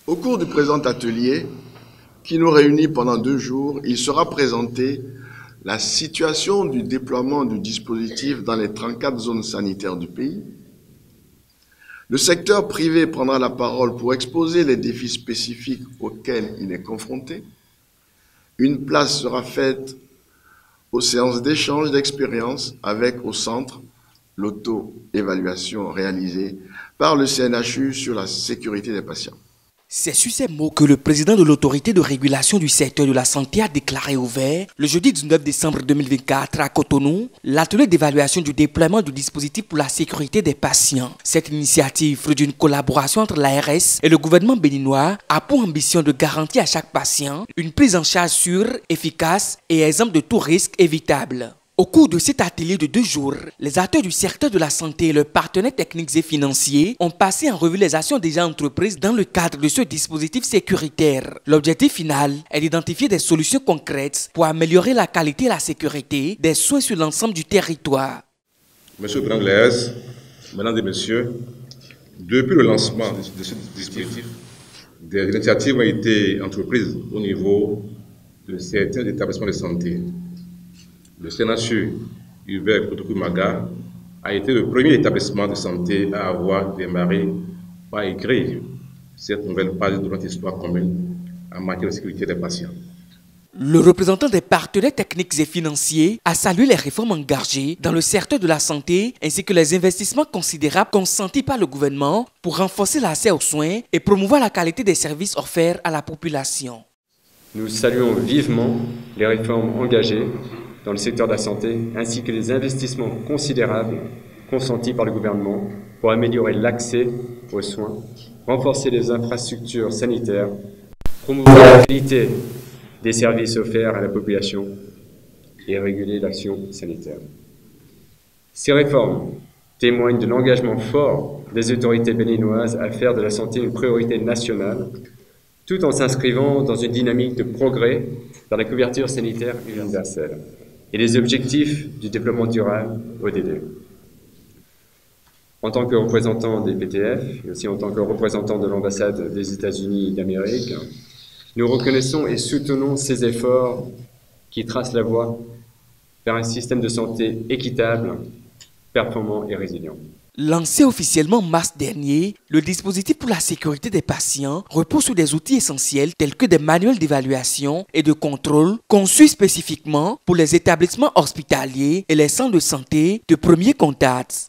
Au cours du présent atelier, qui nous réunit pendant 2 jours, il sera présenté la situation du déploiement du dispositif dans les 34 zones sanitaires du pays. Le secteur privé prendra la parole pour exposer les défis spécifiques auxquels il est confronté. Une place sera faite aux séances d'échange d'expériences avec au centre l'auto-évaluation réalisée par le CNHU sur la sécurité des patients. C'est sur ces mots que le président de l'autorité de régulation du secteur de la santé a déclaré ouvert, le jeudi 19 décembre 2024 à Cotonou, l'atelier d'évaluation du déploiement du dispositif pour la sécurité des patients. Cette initiative, fruit d'une collaboration entre l'ARS et le gouvernement béninois, a pour ambition de garantir à chaque patient une prise en charge sûre, efficace et exempte de tout risque évitable. Au cours de cet atelier de 2 jours, les acteurs du secteur de la santé et leurs partenaires techniques et financiers ont passé en revue les actions déjà entreprises dans le cadre de ce dispositif sécuritaire. L'objectif final est d'identifier des solutions concrètes pour améliorer la qualité et la sécurité des soins sur l'ensemble du territoire. Monsieur le Président de l'ARS, Mesdames et Messieurs, depuis le lancement de ce dispositif, des initiatives ont été entreprises au niveau de certains établissements de santé. Le CNHU Hubert Kotokou-Maga a été le premier établissement de santé à avoir démarré par écrire cette nouvelle page de notre histoire commune en matière de sécurité des patients. Le représentant des partenaires techniques et financiers a salué les réformes engagées dans le secteur de la santé ainsi que les investissements considérables consentis par le gouvernement pour renforcer l'accès aux soins et promouvoir la qualité des services offerts à la population. Nous saluons vivement les réformes engagées dans le secteur de la santé, ainsi que les investissements considérables consentis par le gouvernement pour améliorer l'accès aux soins, renforcer les infrastructures sanitaires, promouvoir la qualité des services offerts à la population et réguler l'action sanitaire. Ces réformes témoignent de l'engagement fort des autorités béninoises à faire de la santé une priorité nationale, tout en s'inscrivant dans une dynamique de progrès vers la couverture sanitaire universelle et les objectifs du développement durable ODD. En tant que représentant des PTF, et aussi en tant que représentant de l'ambassade des États-Unis d'Amérique, nous reconnaissons et soutenons ces efforts qui tracent la voie vers un système de santé équitable, performant et résilient. Lancé officiellement en mars dernier, le dispositif pour la sécurité des patients repose sur des outils essentiels tels que des manuels d'évaluation et de contrôle conçus spécifiquement pour les établissements hospitaliers et les centres de santé de premier contact.